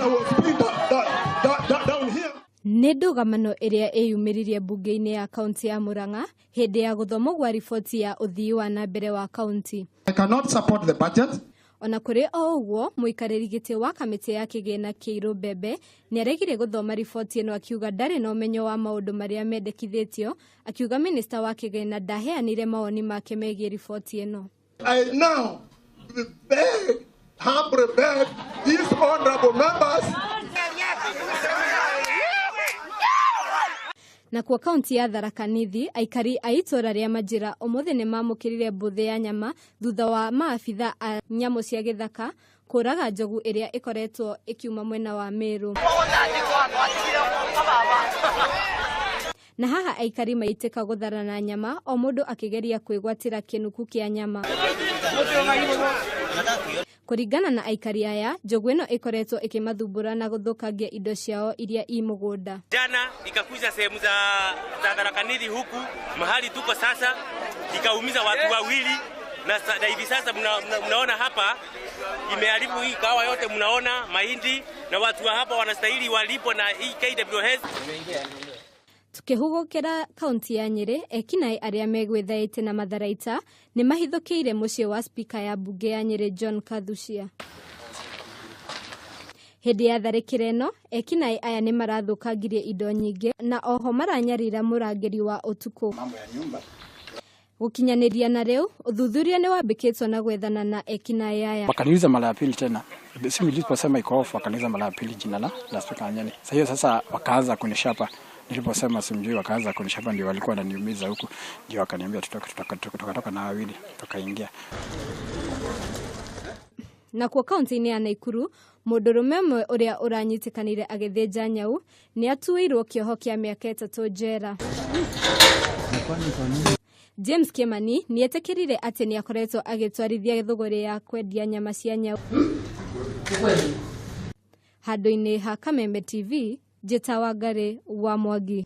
I was speaking down here. Nĩ ndũgamano ĩrĩa ĩyumĩririe mbunge-inĩ ya kaunti ya Murang'a hĩndĩ ya gũthomwo gwa riboti ya ũthii wa na mbere wa kaunti. I cannot support the budget. Ona kũrĩ o ũguo, mũikarĩri gĩtĩ wa kamĩtĩ ya kĩgĩna Kĩirũ Mbembe nĩ aregire gũthoma riboti ĩno akiuga ndarĩ na ũmenyo wa maũndũ marĩa mendekithĩtio, akiuga minista wa kĩgĩna ndaheanire mawoni make megiĩ riboti ĩno. I now beg, humbly beg these honorable members. Na kwa kaunti ya Tharaka Nithi, aikari a itũra rĩa Manjĩra ũmũthĩ nĩ mamũkĩrire mbũthĩ ya nyama thutha wa maabitha a nyamũ cia gĩthaka kũraga njogu ĩrĩa ĩkoretwo ĩkiuma mwena wa Meru. Na haha aikari maitĩka gũtharana nyama, o mũndũ akĩgeria kwĩgwatĩra kĩnuku kĩa nyama. Kũringana na aikari aya, njogu ĩno ĩkoretwo ĩkĩmathumbũra na gũthũkangia indo ciao iria i mũgũnda. Jana ikakuja sehemu za Tharaka Nithi huku mahali tuko sasa, ikaumiza watu wawili na hivi sasa mnaona hapa imeharibu hii kahawa yote, mnaona mahindi, na watu wa hapa wanastahili walipo na hii KWS. Tukihugukira kaunti ya Nyeri, ekinaĩ arĩa megwĩthaĩte na matharaita nĩ mahithũkĩire mũciĩ wa spika ya bunge ya Nyeri John Kathucia. Hĩndĩ ya tharĩkĩra ĩno, ekinaĩ aya nĩ marathũkangirie indo nyingĩ na oho maranyarira mũrangĩri wa ũtukũ. Gũkinyanĩria na rĩu, ũthuthuria nĩ wambĩkĩtwo na gwethana na ekinaĩ aya. Wakaniuliza mara ya pili tena. Simu niliposema iko off, wakaniuliza mara ya pili jina la spika Nyeri. Sasa wakaanza kunishapa. Niliposema simjui wakaanza kunishapa, ndio walikuwa wananiumiza huku, ndio wakaniambia tutoka na wawili tukaingia. Na kwa kaunti-inĩ ya Nakuru, Mundurume ũmwe ũrĩa ũranyitikanire agithinja nyau nĩ atuĩirwo kioho kĩa miaka 3 njera. James Kimani nĩ etĩkĩrire atĩ nĩ akoretwo agĩtwarithia thũgũrĩ ya kwendia nyama cia nyau. Handũ-inĩ ha Kameme TV, Jetawa Ngari wa Mwangi.